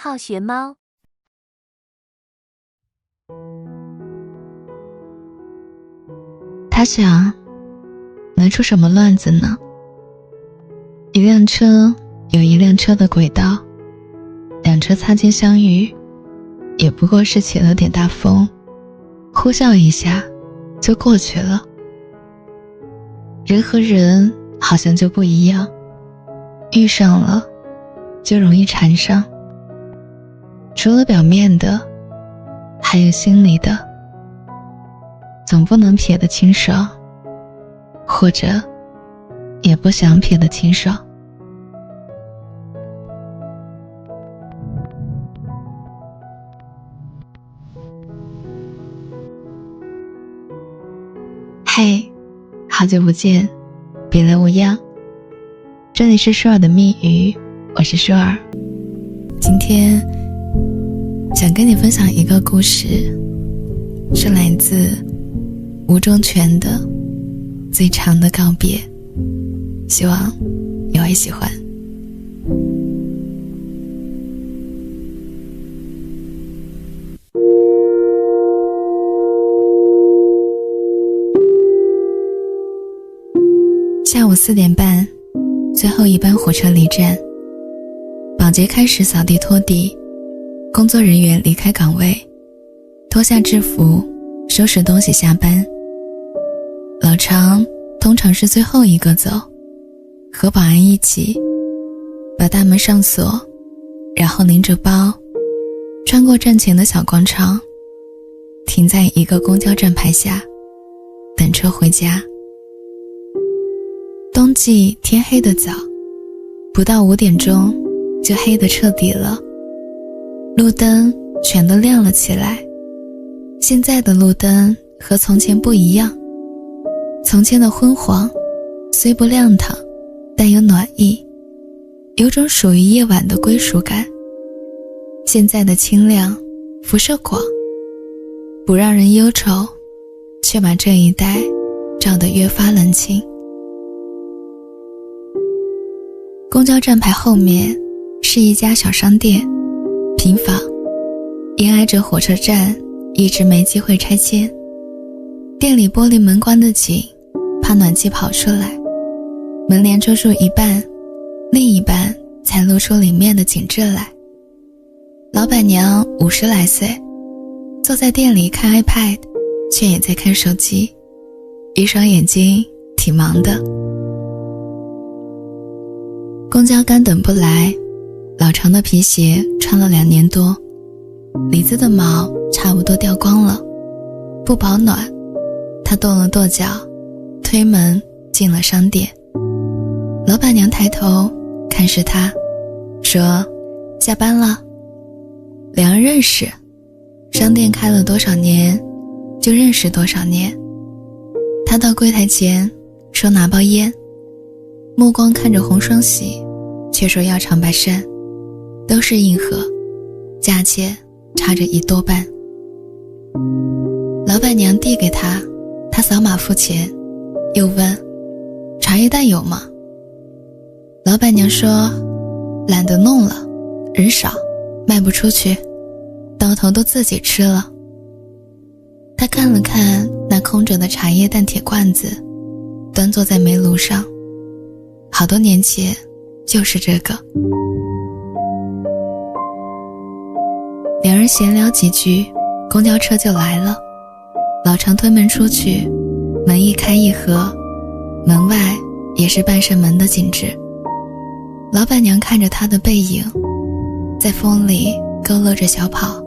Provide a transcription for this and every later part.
好學貓。他想，能出什麼亂子呢？一輛車有一輛車的軌道，兩車擦肩相遇，也不過是起了點大風，呼嘯一下就過去了。人和人好像就不一樣，遇上了就容易纏上。除了表面的，還有心裡的，總不能撇得清爽，或者也不想撇得清爽。嘿，好久不見，別來無恙。這裡是舒爾的密語，我是舒爾。今天想跟你分享一個故事，是來自吳忠全的《最長的告別》，希望你會喜歡。下午4點半，最後一班火車離站，保潔開始掃地拖地，工作人員離開崗位，脫下制服，收拾東西下班。老常通常是最後一個走，和保安一起把大門上鎖，然後拎着包穿過站前的小廣場，停在一個公交站牌下等車回家。冬季天黑得早，不到5點鐘就黑得徹底了，路燈全都亮了起來。現在的路燈和從前不一樣，從前的昏黃雖不亮堂，但有暖意，有種屬於夜晚的歸屬感。現在的清亮輻射廣，不讓人憂愁，卻把這一帶照得越發冷清。公交站牌後面是一家小商店，平房，因挨着火車站，一直沒機會拆遷。店裡玻璃門關得緊，怕暖氣跑出來，門簾遮住一半，另一半才露出裡面的景致來。老闆娘50來歲，坐在店裡看 iPad， 卻也在看手機，一雙眼睛挺忙的。公交桿等不來，老長的皮鞋穿了2年多，里子的毛差不多掉光了，不保暖。他跺了跺腳，推門進了商店。老闆娘抬頭看是他，說：下班了。兩人認識，商店開了多少年就認識多少年。他到櫃檯前說拿包煙，目光看着紅雙喜，卻說要長白山，都是硬核，價錢差着1多半。老闆娘遞給他，他掃碼付錢，又問茶葉蛋有嗎？老闆娘說懶得弄了，人少賣不出去，到頭都自己吃了。他看了看那空着的茶叶蛋鐵罐子，端坐在煤爐上，好多年前就是這個。兩人閒聊幾句，公交車就來了。老長推門出去，門一開一合，門外也是半扇門的景致。老闆娘看着他的背影，在風裡佝偻着小跑，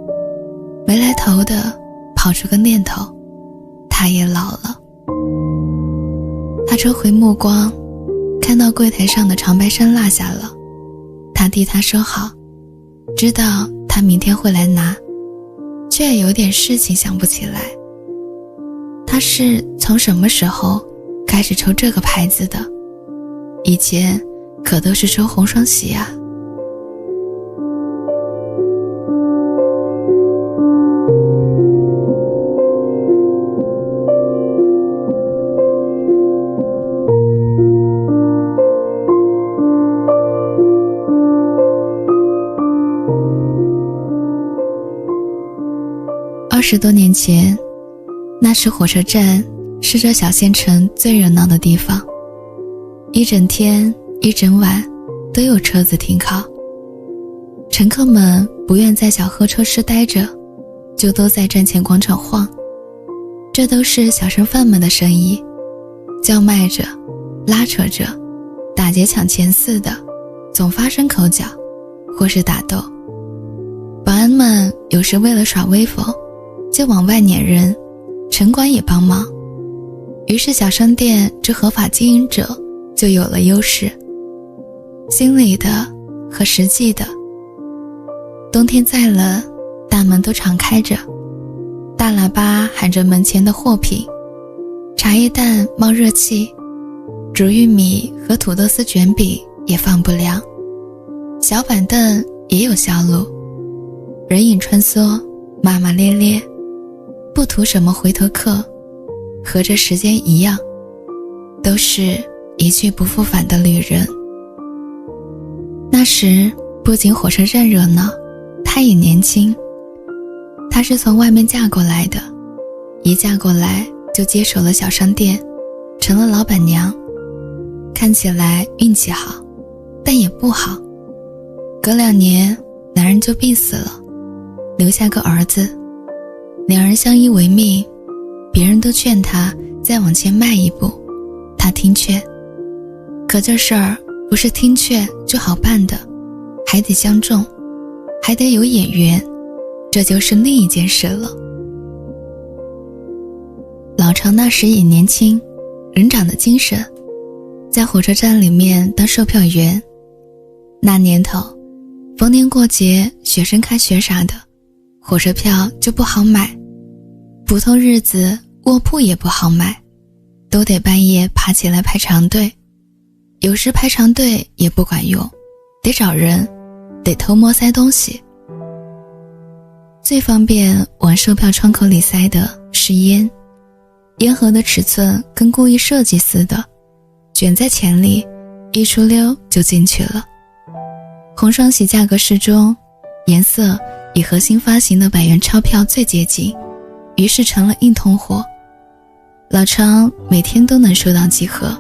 沒來頭的跑出個念頭，他也老了。他抽回目光，看到櫃檯上的長白山落下了，他替他收好，知道他明天會來拿，卻也有點事情想不起來。他是從什麼時候開始抽這個牌子的？以前可都是抽紅雙喜啊。20多年前，那時火車站是這小縣城最熱鬧的地方，一整天一整晚都有车子停靠。乘客們不愿在小候车室待着，就都在站前廣場晃。這都是小商販們的生意，叫賣着拉扯着，打劫搶錢似的，總發生口角或是打鬥。保安們有時為了耍威風，就往外攆人，城管也幫忙。於是小商店這合法經營者就有了優勢，心裡的和實際的。冬天再冷，大門都敞開着，大喇叭喊着門前的貨品，茶葉蛋冒熱氣，煮玉米和土豆絲卷餅也放不涼，小板凳也有销路，人影穿梭，罵罵咧咧，不圖什麼回头客，和這時間一樣，都是一去不復返的旅人。那時不僅火車站熱鬧，她也年輕。她是從外面嫁過來的，一嫁過來就接手了小商店，成了老板娘。看起來運氣好，但也不好。隔2年，男人就病死了，留下個兒子。兩人相依為命，別人都勸她再往前邁一步，她聽勸。可這事兒不是聽勸就好辦的，還得相中，還得有眼緣，這就是另一件事了。老常那時也年輕，人長得精神，在火車站裡面當售票員。那年頭，逢年過節、學生開學啥的，火車票就不好買，普通日子臥鋪也不好買，都得半夜爬起來排長隊。有時排長隊也不管用，得找人，得偷摸塞東西。最方便往售票窗口裡塞的是煙，烟盒的尺寸跟故意設計似的，捲在錢裡，一出溜就進去了。紅雙喜價格適中，顏色也和新發行的100元鈔票最接近，於是成了硬通貨。老常每天都能收到幾盒，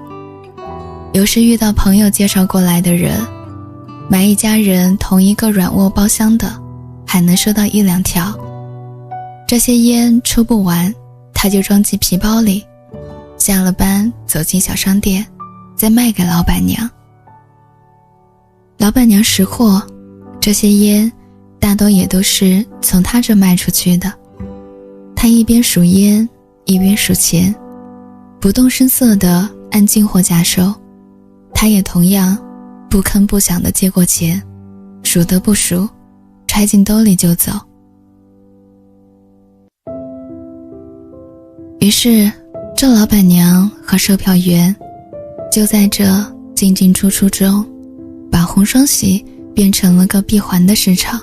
有時遇到朋友介紹過來的人，買一家人同一個軟臥包廂的，還能收到1、2條。這些煙抽不完，他就裝進皮包裡，下了班走進小商店，再賣給老板娘。老板娘識貨，這些煙大多也都是從他這賣出去的。他一邊數煙，一邊數錢，不動聲色地按進貨價收。他也同樣不吭不響地接過錢，數得不數，揣進兜裡就走。於是這老板娘和售票員就在這进进出出中，把紅雙喜變成了個閉環的市場。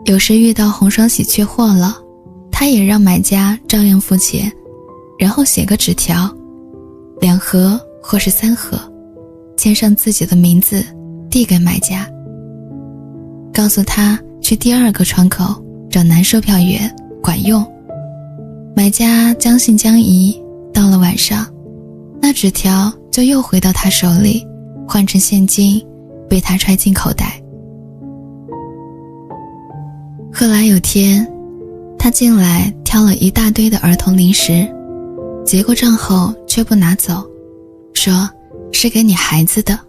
有時遇到紅雙喜缺貨了，他也讓買家照樣付錢，然後寫個紙條，2盒或是3盒，簽上自己的名字，遞給買家，告訴他去第2個窗口找男售票員，管用。買家將信將疑，到了晚上，那紙條就又回到他手裡，換成現金，被他揣進口袋。後來有天，他進來挑了一大堆的兒童零食，結過賬後卻不拿走，說是給你孩子的。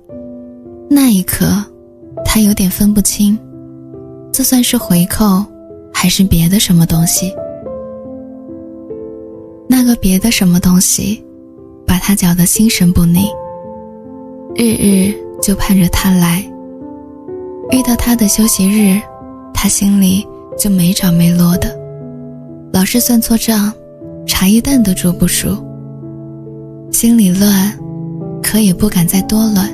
那一刻，他有點分不清，這算是回扣，還是別的什麼東西。那個別的什麼東西，把他攪得心神不寧，日日就盼着他來。遇到他的休息日，他心裡就沒着沒落的，老是算錯賬，茶葉蛋都煮不熟，心裡亂，可也不敢再多亂。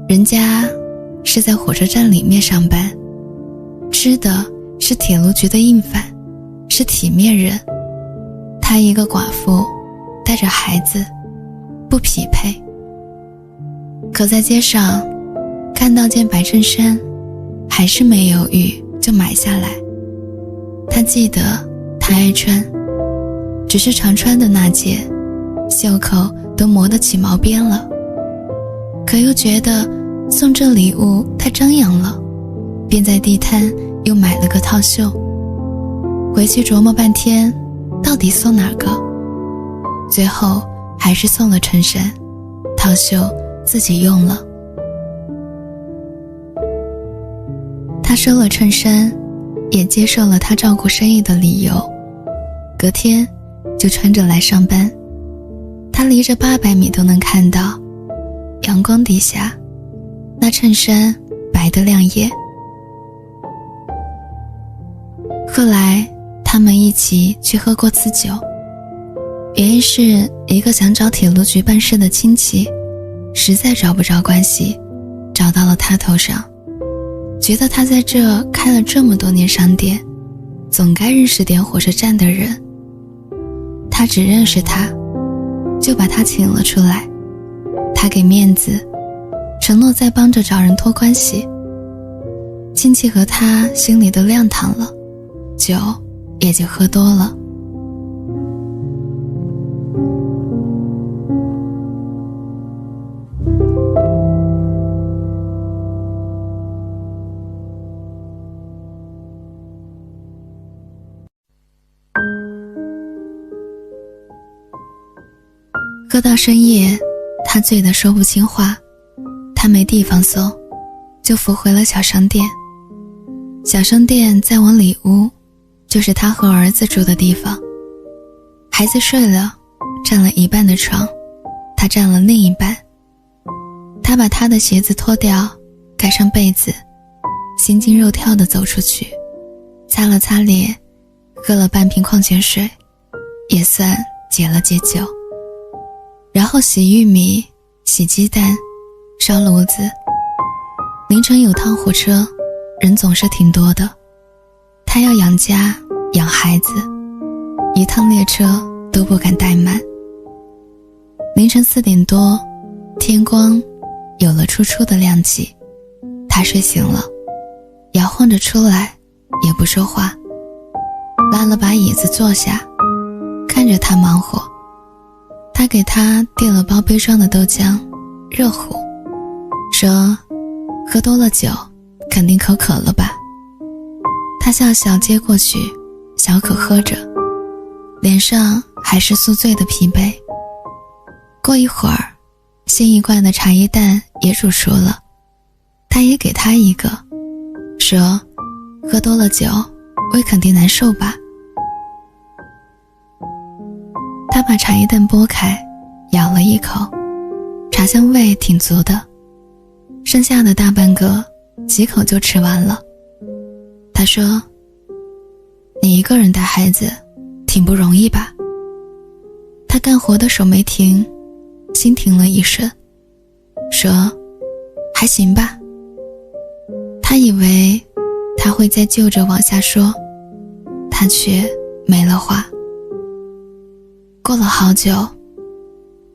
人家是在火車站裡面上班，吃的是鐵路局的硬飯，是體面人。她一個寡婦，帶着孩子，不匹配。可在街上看到件白襯衫，還是沒猶豫就買下來。她他記得他愛穿，只是常穿的那件袖口都磨得起毛邊了，可又覺得送这禮物太張揚了，便在地攤又買了個套袖。回去琢磨半天，到底送哪個？最後還是送了襯衫，套袖自己用了。他收了襯衫，也接受了他照顧生意的理由，隔天就穿着來上班。他離着800米都能看到，陽光底下，那襯衫白得亮眼。後來他們一起去喝過次酒，原因是一個想找鐵路局辦事的親戚，實在找不着關係，找到了他頭上，覺得他在這開了這麼多年商店，總該認識點火車站的人。他只認識他，就把他請了出來。他給面子，承諾再幫着找人托關係。親戚和他心裡都亮堂了，酒也就喝多了。喝到深夜，他醉得說不清話，他沒地方送，就扶回了小商店。小商店再往裡屋，就是他和兒子住的地方。孩子睡了，占了一半的床，他占了另一半。他把他的鞋子脫掉，蓋上被子，心驚肉跳地走出去，擦了擦臉，喝了半瓶礦泉水，也算解了解酒。然後洗玉米，洗雞蛋，燒爐子。凌晨有趟火車，人總是挺多的。他要養家養孩子，一趟列車都不敢怠慢。凌晨4點多，天光有了初初的亮起，他睡醒了，摇晃着出來，也不說話，拉了把椅子坐下，看着他忙活。他給他遞了包杯装的豆漿，熱乎，說喝多了酒，肯定口渴了吧。他笑笑接過去，小口喝着，臉上還是宿醉的疲憊。過一會兒，新一罐的茶葉蛋也煮熟了，他也給他一個，說喝多了酒，胃肯定難受吧。他把茶叶蛋剥開，咬了一口，茶香味挺足的，剩下的大半個幾口就吃完了。他說，你一個人帶孩子挺不容易吧。他幹活的手沒停，心停了一瞬，說還行吧。他以為他會再就着往下說，他卻沒了話。過了好久，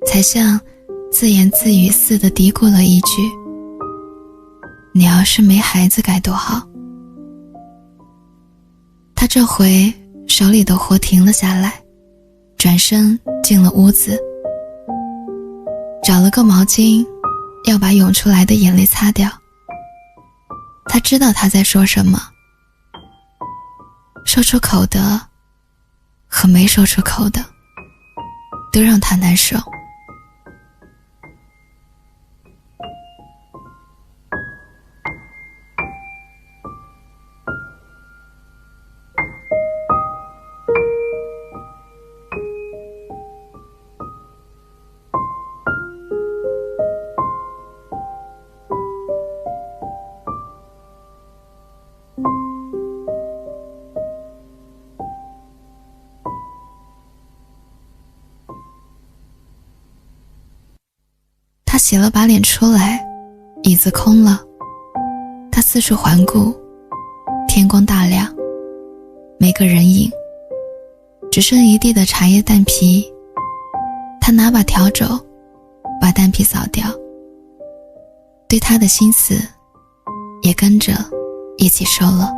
才像自言自語似的嘀咕了一句，你要是沒孩子該多好。他這回手裡的活停了下來，轉身進了屋子，找了個毛巾，要把湧出來的眼淚擦掉。他知道他在說什麼，說出口的和沒說出口的都讓他難受。他洗了把臉出来，椅子空了。他四處環顧，天光大亮，沒個人影，只剩一地的茶葉蛋皮。他拿把笤帚把蛋皮掃掉，對他的心思也跟着一起收了。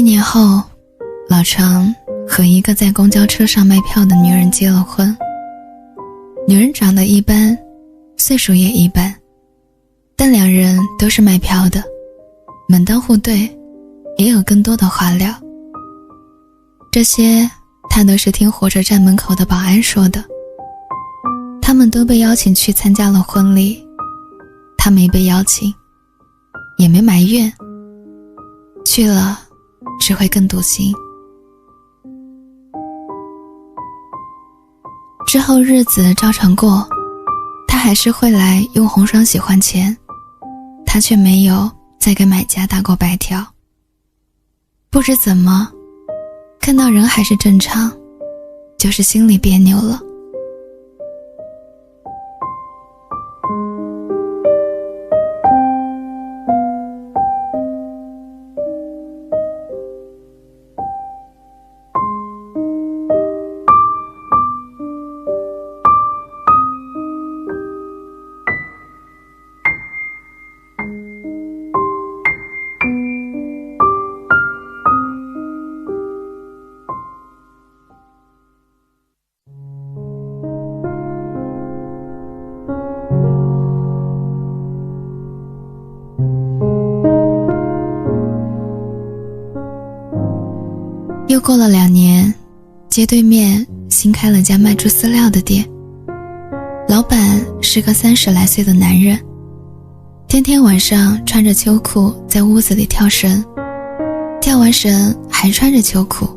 年後，老常和一個在公交車上賣票的女人結了婚。女人長得一般，歲數也一般，但兩人都是賣票的，門當戶對，也有更多的話聊。這些他都是聽火車站門口的保安說的。他們都被邀請去參加了婚禮，他沒被邀請，也沒埋怨，去了只會更堵心。之後日子照常過，他還是會來用紅雙喜換錢，他卻沒有再給買家打過白條。不知怎麼，看到人還是正常，就是心裡別扭了。又过了2年，街对面新開了家賣豬飼料的店，老闆是個30來歲的男人，天天晚上穿着秋褲在屋子裡跳繩，跳完繩還穿着秋褲，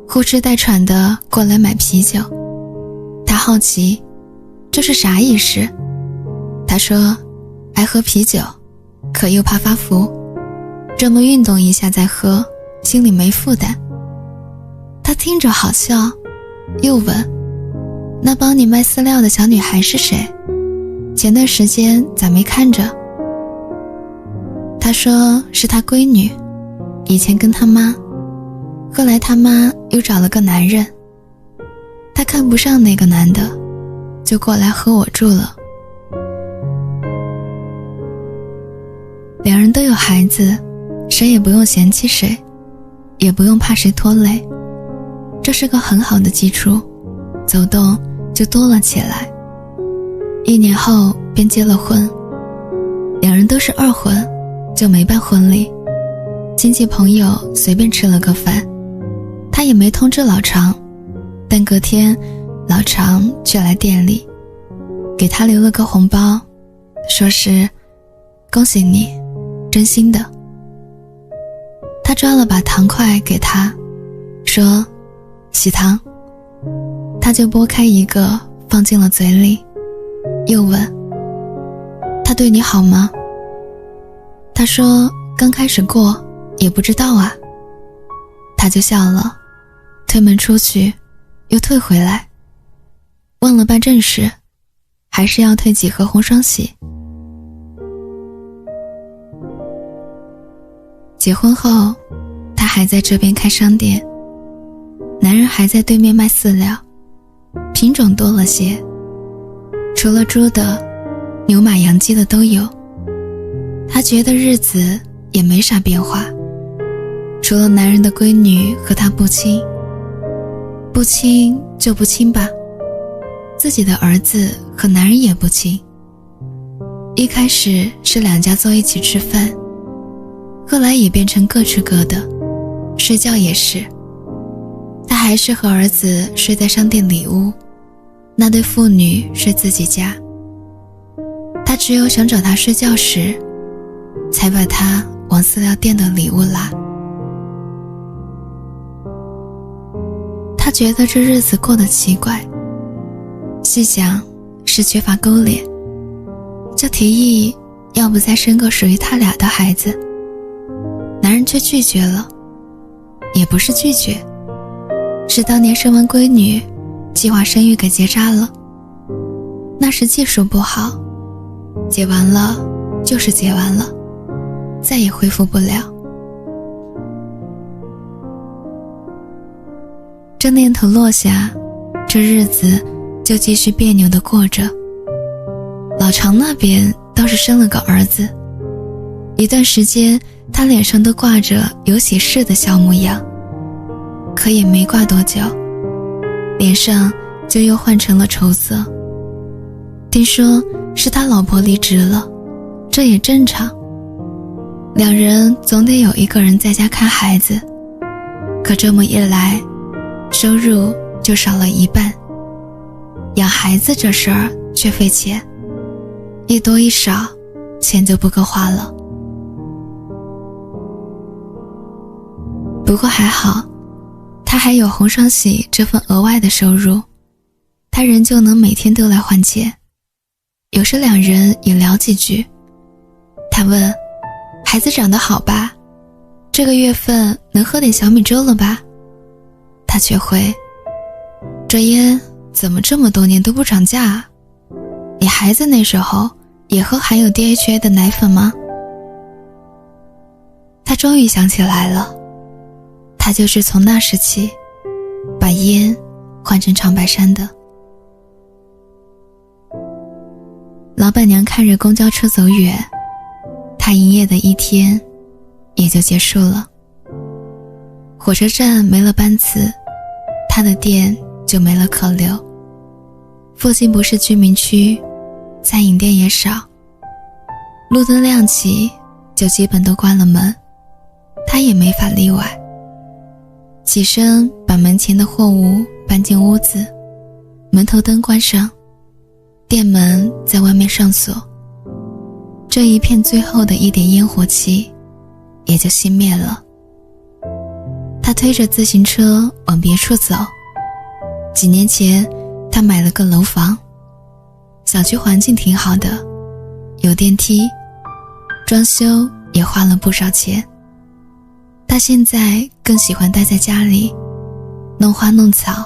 呼哧帶喘的過來買啤酒。他好奇這是啥意思，他說愛喝啤酒，可又怕發福，這麼運動一下再喝，心裡沒負擔。他聽着好笑，又問那幫你賣飼料的小女孩是誰？前段時間咋沒看着？他說是他閨女，以前跟他媽，後來他媽又找了個男人，他看不上那個男的，就過來和我住了。2人都有孩子，誰也不用嫌棄誰，也不用怕誰拖累，這是個很好的基礎，走動就多了起來。1年後便結了婚，2人都是二婚，就沒辦婚禮。親戚朋友隨便吃了個飯，他也沒通知老常，但隔天老常卻來店裡，給他留了個紅包，說是恭喜你，真心的。他抓了把糖塊給他，說喜糖，他就剝開一個放進了嘴裡，又問他對你好嗎？他說剛開始過也不知道啊。他就笑了，推門出去又退回來，忘了辦正事，還是要退幾盒紅雙喜。結婚後他還在這邊開商店，男人還在對面賣飼料，品種多了些，除了豬的，牛馬羊雞的都有。他覺得日子也沒啥變化，除了男人的閨女和他不親，不親就不親吧，自己的兒子和男人也不親。一開始是2家坐一起吃飯，後來也變成各吃各的，睡覺也是。他還是和兒子睡在商店裡屋，那對父女睡自己家。他只有想找他睡覺時，才把他往飼料店的裡屋拉。他覺得這日子過得奇怪，細想是缺乏勾連，就提議要不再生個屬於他倆的孩子。男人卻拒絕了，也不是拒絕，是當年生完閨女，計劃生育給結紮了。那時技術不好，結完了就是結完了，再也恢復不了。這念頭落下，這日子就繼續別扭地過着。老常那邊倒是生了個兒子，一段時間他臉上都掛着有喜事的笑模樣，可也沒掛多久，臉上就又換成了愁色。聽說是他老婆離職了，這也正常，兩人總得有一個人在家看孩子，可這麼一來，收入就少了一半，養孩子這事兒卻費錢，一多一少，錢就不夠花了。不過還好，他還有紅雙喜這份額外的收入，他仍舊能每天都來還錢。有時兩人也聊幾句，他問：孩子長得好吧？這個月份能喝點小米粥了吧？他卻回：這煙怎麼這麼多年都不漲價啊？你孩子那時候也喝含有 DHA 的奶粉嗎？他終於想起來了，他就是從那時起把煙換成長白山的。老板娘看着公交車走遠，她营業的一天也就結束了。火車站沒了班次，她的店就沒了客流。附近不是居民區，餐飲店也少，路燈亮起就基本都關了門，她也沒法例外。起身把門前的貨物搬進屋子，門頭燈關上，店門在外面上鎖，這一片最後的一點煙火氣也就熄滅了。他推着自行車往別處走。幾年前他買了個樓房，小區環境挺好的，有電梯，裝修也花了不少錢。他現在更喜歡待在家裡弄花弄草。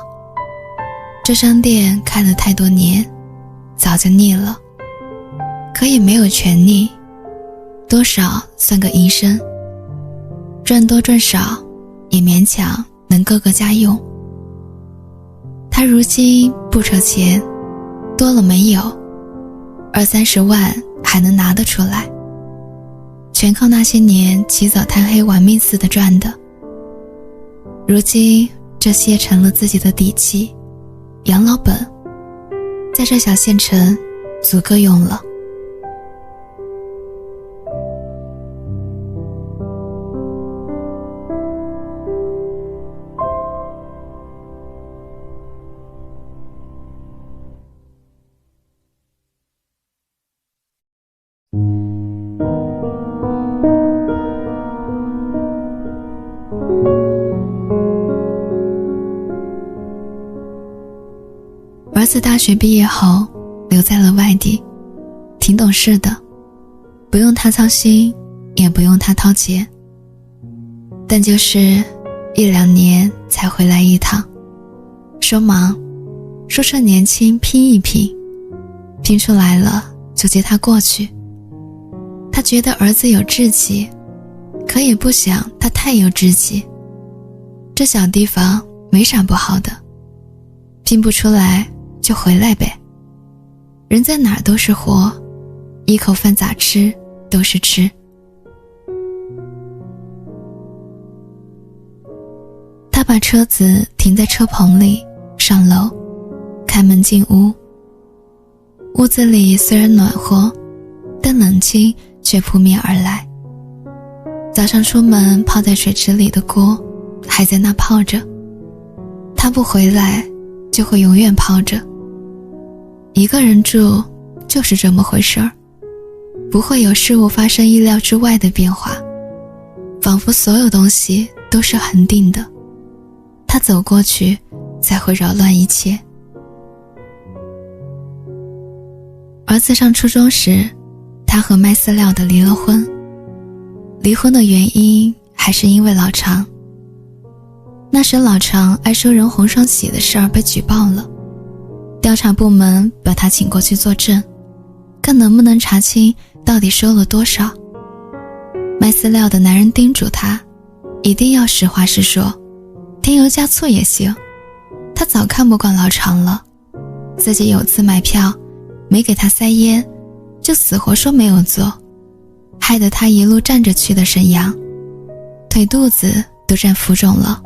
這商店開了太多年，早就膩了，可也沒有全膩，多少算個营生，賺多賺少也勉強能夠個家用。他如今不愁錢，多了沒有，20-30萬還能拿得出來，全靠那些年起早貪黑玩命似的賺的。如今這些成了自己的底氣，養老本，在這小縣城足夠用了。兒子大學畢業後留在了外地，挺懂事的，不用他操心，也不用他掏錢，但就是1-2年才回來一趟，說忙，說趁年輕拼一拼，拼出來了就接他過去。他覺得兒子有志氣，可也不想他太有志氣，這小地方沒啥不好的，拼不出来就回来唄，人在哪儿都是活，一口飯咋吃都是吃。他把车子停在車棚裡，上楼，開門進屋。屋子裡雖然暖和，但冷氣卻撲面而來。早上出門泡在水池裡的鍋還在那泡着，他不回來就會永遠泡着。一個人住就是這麼回事兒，不會有事物發生意料之外的變化，仿佛所有東西都是恆定的，他走過去才會擾亂一切。兒子上初中時，他和賣飼料的離了婚，離婚的原因還是因為老常。那時老常愛收人紅双喜的事兒被舉報了，調查部門把他請過去作證，看能不能查清到底收了多少。賣飼料的男人叮囑他一定要實話實說，添油加醋也行。他早看不慣老常了，自己有次買票沒給他塞煙，就死活說沒有做，害得他一路站着去的瀋陽，腿肚子都站浮腫了。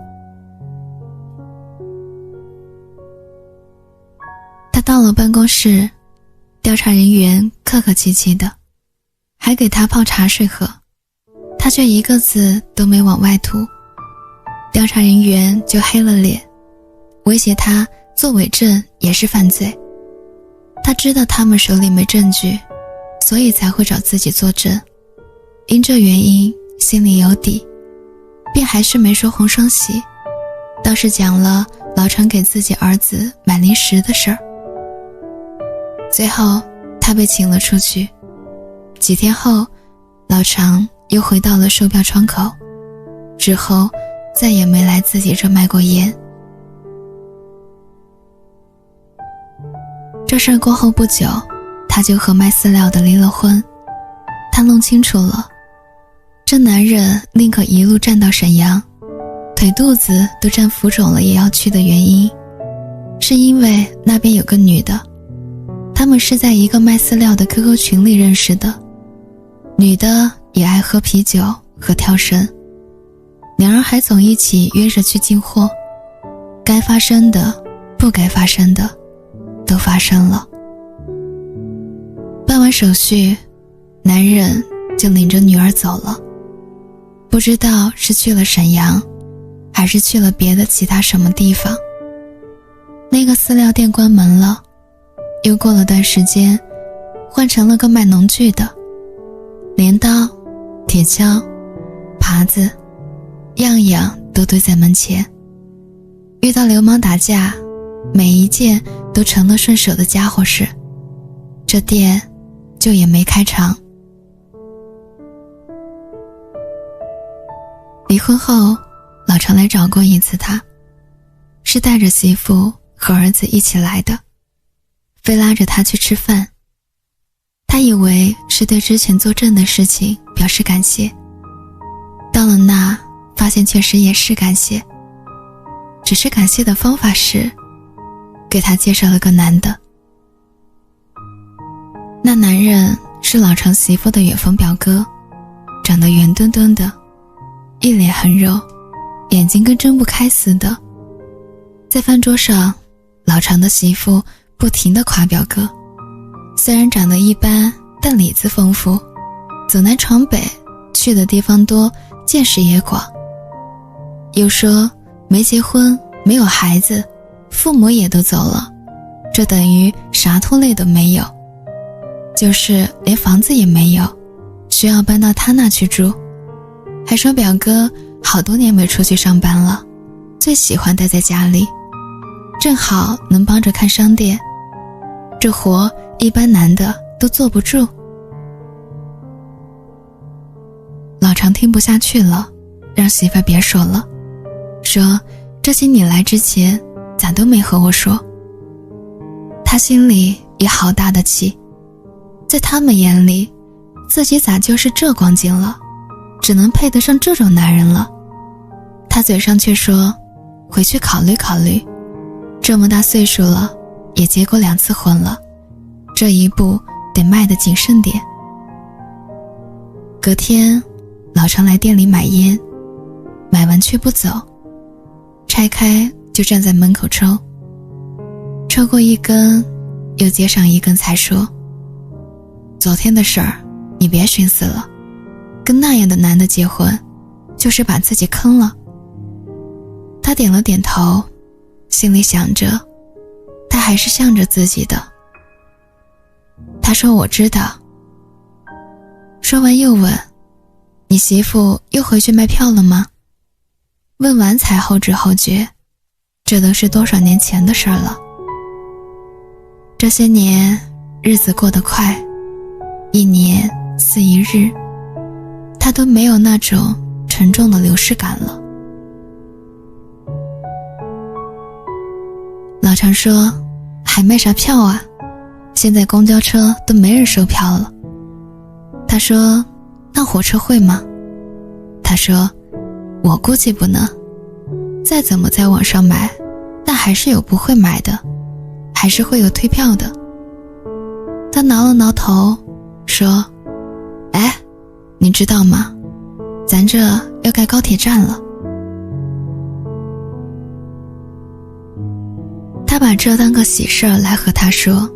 他到了辦公室，調查人員客客氣氣的，還給他泡茶水喝，他卻一個字都沒往外吐。調查人員就黑了臉，威脅他做偽證也是犯罪。他知道他們手裡沒證據，所以才會找自己作證，因這原因心裡有底，便還是沒說紅雙喜，倒是講了老常給自己兒子買零食的事兒。最後他被請了出去，幾天後老常又回到了售票窗口，之後再也沒來自己這賣過煙。這事兒過後不久，他就和賣饲料的離了婚。他弄清楚了，這男人寧可一路站到瀋陽，腿肚子都站浮腫了也要去的原因，是因為那邊有個女的，他們是在一個賣飼料的 QQ 群裡認識的。女的也愛喝啤酒和跳繩，两人還总一起約着去进貨，該發生的不該發生的都發生了。辦完手續，男人就領着女兒走了，不知道是去了瀋陽，還是去了別的其他什麼地方。那個飼料店關門了，又過了段時間，換成了個賣農具的，鐮刀、鐵鍬、耙子，樣樣都堆在門前。遇到流氓打架，每一件都成了順手的家伙事，這店就也沒開長。離婚後，老常來找過一次他，是帶着媳婦和兒子一起來的，非拉着他去吃飯。他以為是對之前作證的事情表示感謝，到了那發現確實也是感謝，只是感謝的方法是給他介紹了個男的。那男人是老常媳婦的遠房表哥，長得圓墩墩的，一臉橫肉，眼睛跟睜不開似的。在飯桌上，老常的媳婦不停地誇表哥，雖然長得一般，但裡子豐富，走南闖北，去的地方多，見識也廣。又說沒結婚，沒有孩子，父母也都走了，這等於啥拖累都沒有，就是連房子也沒有，需要搬到他那去住。還說表哥好多年沒出去上班了，最喜歡待在家裡，正好能幫着看商店，這活一般男的都坐不住。老常聽不下去了，讓媳婦別說了，說這些你來之前咋都沒和我說。他心裡也好大的氣，在他們眼裡自己咋就是這光景了，只能配得上這種男人了。他嘴上卻說回去考慮考慮，這麼大歲數了，也結過2次婚了，這一步得邁得謹慎點。隔天老常來店裡買煙，買完卻不走，拆開就站在門口抽，抽過一根又接上一根才說，昨天的事兒你別尋思了，跟那樣的男的結婚就是把自己坑了。他點了點頭，心裡想着他還是向着自己的。他說我知道。說完又問，你媳婦又回去卖票了嗎？問完才後知後覺，這都是多少年前的事兒了。這些年日子過得快，一年似一日，他都沒有那種沉重的流逝感了。老常說还賣啥票啊，現在公交車都沒人收票了。他說那火車會嗎？他說我估計不能，再怎麼在網上買，但還是有不會買的，還是會有退票的。他挠了挠頭說，哎，你知道嗎？咱這要蓋高鐵站了。他把這當個喜事兒來和他說，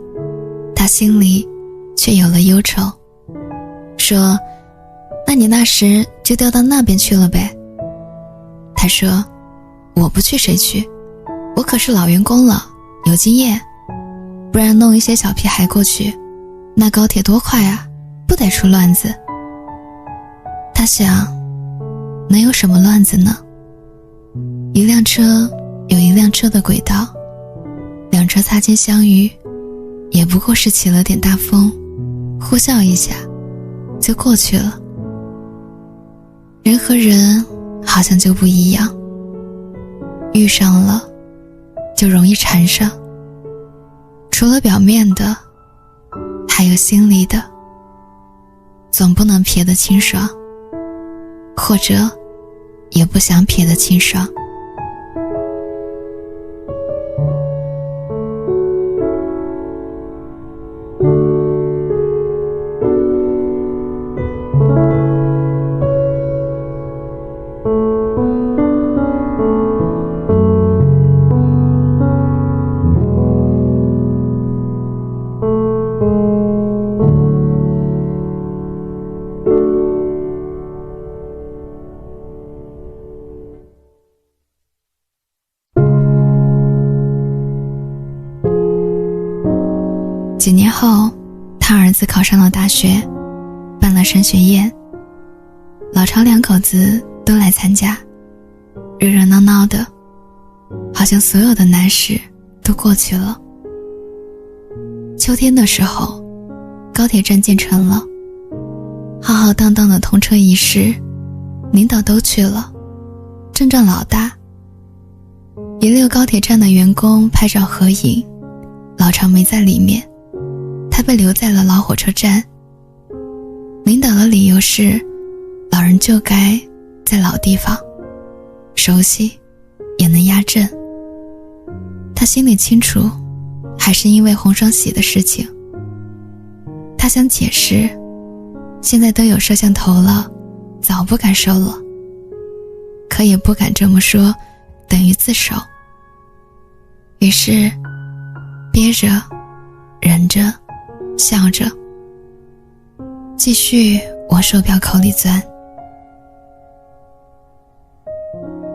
他心裡卻有了憂愁，說，那你那時就調到那邊去了唄。他說，我不去誰去，我可是老員工了，有經驗，不然弄一些小屁孩過去，那高鐵多快啊，不得出亂子。他想，能有什麼亂子呢？一輛車有一輛車的軌道，兩車擦肩相遇，也不過是起了點大風，呼嘯一下就過去了。人和人好像就不一樣，遇上了就容易纏上，除了表面的，還有心裡的，總不能撇得清爽，或者也不想撇得清爽。几年後，他兒子考上了大學，辦了升學宴，老常两口子都來參加，熱熱鬧鬧的，好像所有的難事都過去了。秋天的時候，高鐵站建成了，浩浩蕩蕩的通車儀式，領導都去了，陣仗老大。一溜高鐵站的員工拍照合影，老常沒在裡面，他被留在了老火車站。領導的理由是，老人就該在老地方，熟悉也能壓陣。他心裡清楚，還是因為紅雙喜的事情。他想解釋，現在都有攝像頭了，早不敢收了，可也不敢這麼說，等於自首。於是憋着忍着笑着，繼續往手錶口裡鑽。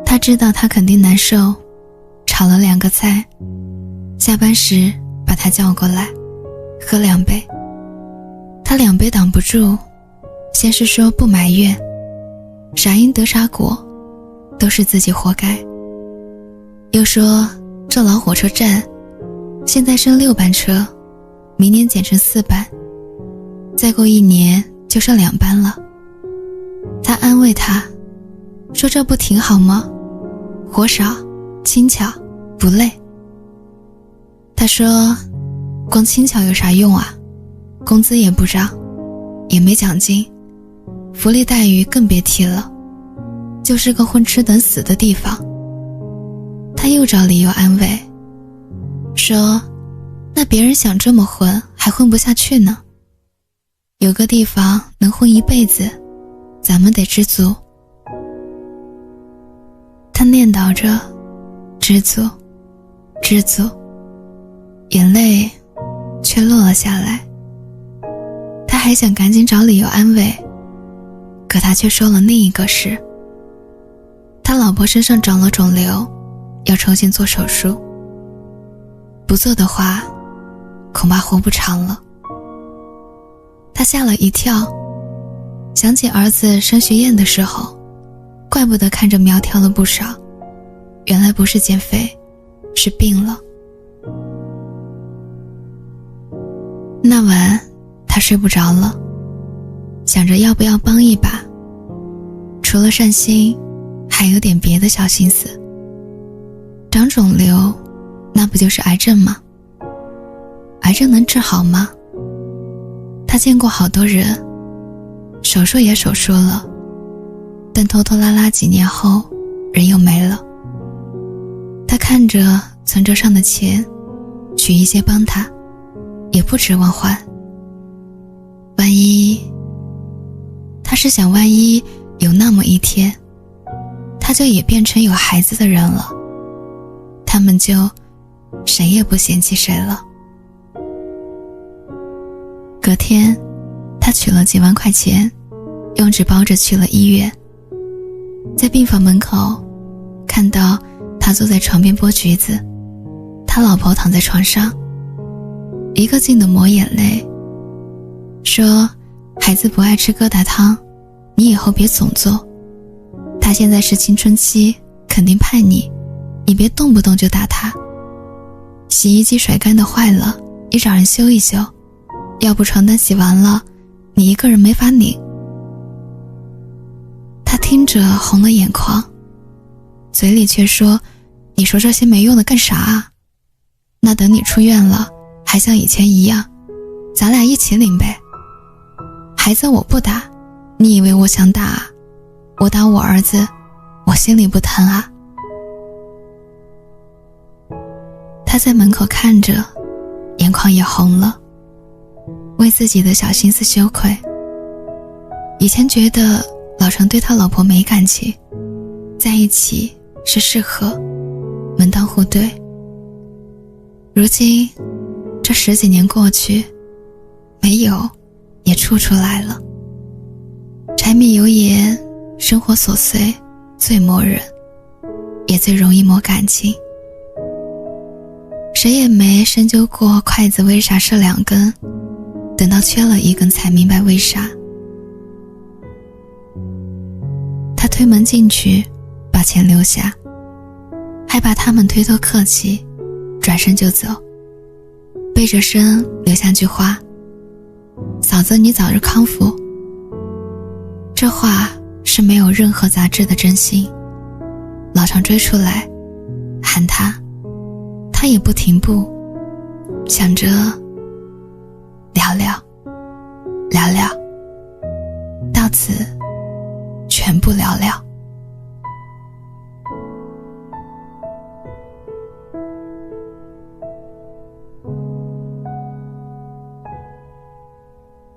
他知道他肯定難受，炒了2個菜，下班時把他叫過來，喝2杯。他2杯擋不住，先是說不埋怨，啥因得啥果，都是自己活該。又說這老火車站現在升6班車，明年減成4班，再過1年就剩2班了。他安慰他說，這不挺好嗎？活少輕巧不累。他說，光輕巧有啥用啊，工資也不漲，也沒獎金，福利待遇更別提了，就是個混吃等死的地方。他又找理由安慰說，那別人想這麼混還混不下去呢，有個地方能混一輩子，咱們得知足。他念叨着知足知足，眼淚卻落了下來。他還想趕緊找理由安慰，可他卻說了另一個事，他老婆身上長了腫瘤，要重新做手術，不做的話恐怕活不長了。他嚇了一跳，想起兒子升學宴的時候，怪不得看着苗條了不少，原来不是減肥，是病了。那晚他睡不着了，想着要不要幫一把，除了善心還有點別的小心思。长腫瘤那不就是癌症嗎？癌症能治好吗？他見過好多人，手術也手術了，但拖拖拉拉幾年後人又沒了。他看着存折上的錢，取一些幫他，也不指望还。万一他是想萬一有那麼一天，他就也變成有孩子的人了，他們就誰也不嫌棄誰了。隔天，他取了几萬塊錢，用紙包着去了醫院。在病房門口，看到他坐在床邊剝橘子，他老婆躺在床上，一個勁地抹眼淚，說孩子不愛吃疙瘩湯，你以後別總做，他現在是青春期，肯定叛逆，你別動不动就打他。洗衣機甩干的壞了，你找人修一修，要不床單洗完了，你一個人沒法擰。他聽着紅了眼眶，嘴裡卻說，你說這些沒用的幹啥啊？那等你出院了，還像以前一樣，咱倆一起領唄。孩子我不打，你以為我想打啊？我打我兒子，我心裡不疼啊。他在门口看着，眼眶也紅了，為自己的小心思羞愧。以前覺得老程對他老婆沒感情，在一起是適合，門當戶對。如今這10幾年過去，沒有也處出來了。柴米油鹽，生活琐碎最磨人，也最容易磨感情。誰也沒深究過筷子為啥是2根，等到缺了1根才明白為啥。他推門進去，把錢留下，還把他們推脫客氣，轉身就走，背着身留下句話，嫂子你早日康復。這話是沒有任何雜質的真心。老常追出來喊他，他也不停步，想着聊聊聊聊，到此全部聊聊。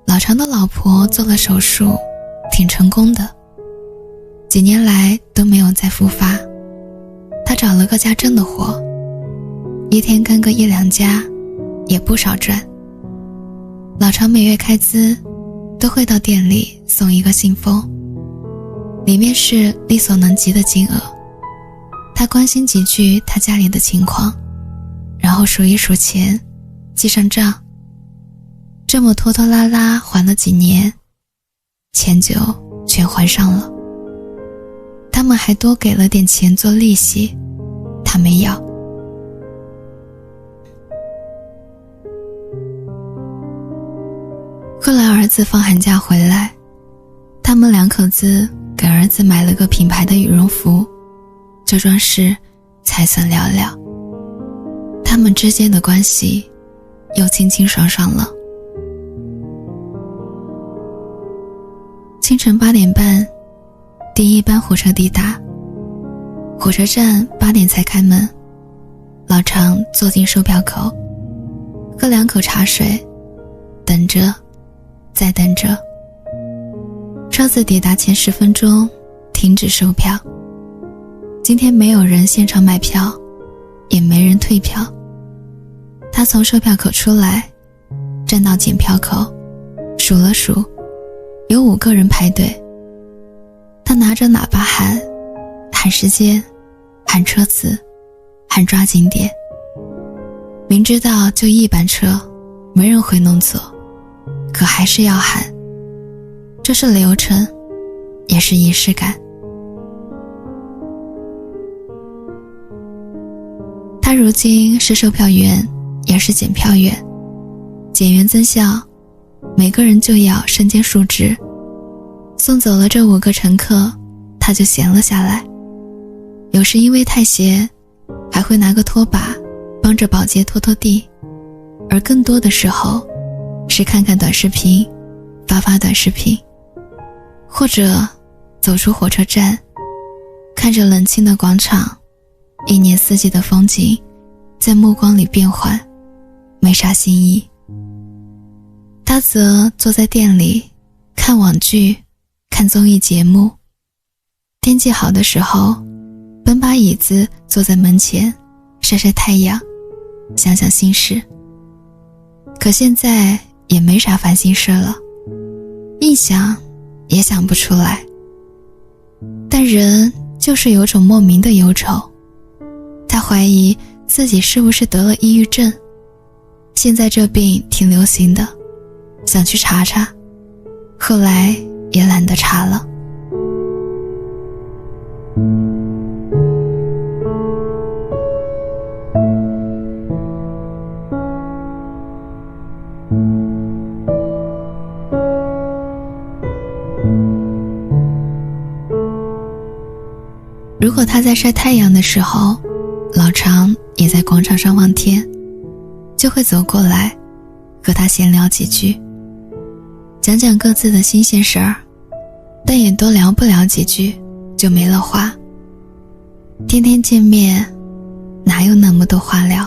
老常的老婆做了手術，挺成功的，几年來都沒有再復發。他找了個家真的活，一天跟個1、2家，也不少賺。老常每月開支都會到店裡送一個信封，裡面是力所能及的金額。他關心幾句他家裡的情況，然後數一數錢，記上賬。這麼拖拖拉拉還了幾年，錢就全還上了。他們還多給了點錢做利息，他沒要。後來兒子放寒假回來，他們2口子給兒子買了個品牌的羽絨服，這樁事才算了了。他們之間的關係又清清爽爽了。清晨8點半，第一班火車抵達，火車站8點才開門。老常坐進售票口，喝2口茶水，等着再等着。車子抵達前10分鐘停止售票。今天沒有人現場買票，也沒人退票。他從售票口出來，站到檢票口，數了數，有5個人排隊。他拿着喇叭喊時間，喊車次，喊抓緊點。明知道就1班車，沒人會弄錯，可還是要喊。這是流程，也是儀式感。他如今是售票員，也是檢票员。检员增效，每個人就要身兼数職。送走了這5個乘客，他就閒了下來。有時因為太閒，還會拿個拖把幫着保潔拖拖地，而更多的時候是看看短視頻，發短視頻，或者走出火车站，看着冷清的廣場，一年四季的風景在目光裡變換，沒啥新意。他則坐在店裡看網劇，看看綜藝節目，天氣好的時候搬把椅子坐在門前曬曬太陽，想想心事。可現在也沒啥煩心事了，一想也想不出來。但人就是有種莫名的憂愁，他懷疑自己是不是得了抑鬱症，現在這病挺流行的，想去查查，後來也懶得查了。如果他在曬太陽的時候，老常也在廣場上望天，就會走過來和他閒聊幾句，講講各自的新鮮事兒，但也都聊不了幾句就沒了話。天天見面哪有那麼多話聊，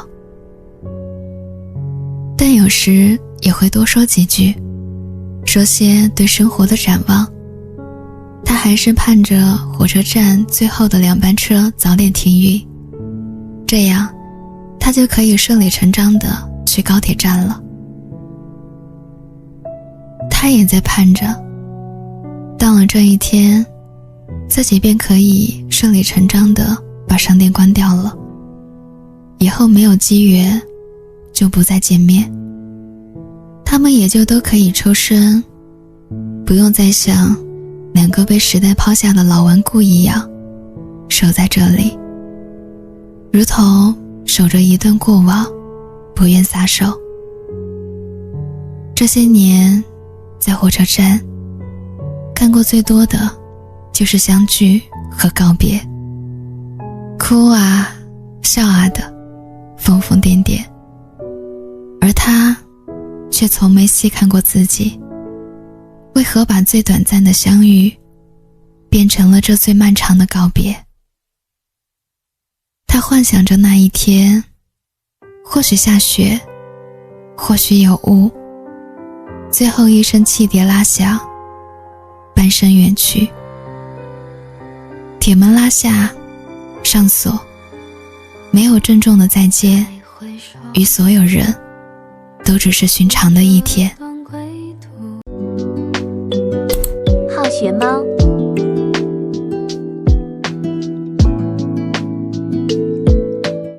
但有時也會多說幾句，說些對生活的展望。他還是盼着火車站最後的2班車早點停運，這樣他就可以順理成章地去高鐵站了。他也在盼着，到了這一天，自己便可以順理成章地把商店關掉了，以後沒有機緣就不再見面，他們也就都可以抽身，不用再像2個被時代拋下的老頑固一樣守在這裡，如同守着一段過往，不願撒手。這些年在火車站看過最多的就是相聚和告別，哭啊笑啊的瘋瘋癲癲，而他卻從沒細看過自己為何把最短暫的相遇變成了這最漫長的告別。他幻想着那一天，或許下雪，或許有霧，最後一聲汽笛拉響，半生遠去。鐵門拉下，上鎖，沒有鄭重的再見，與所有人都只是尋常的一天。好學貓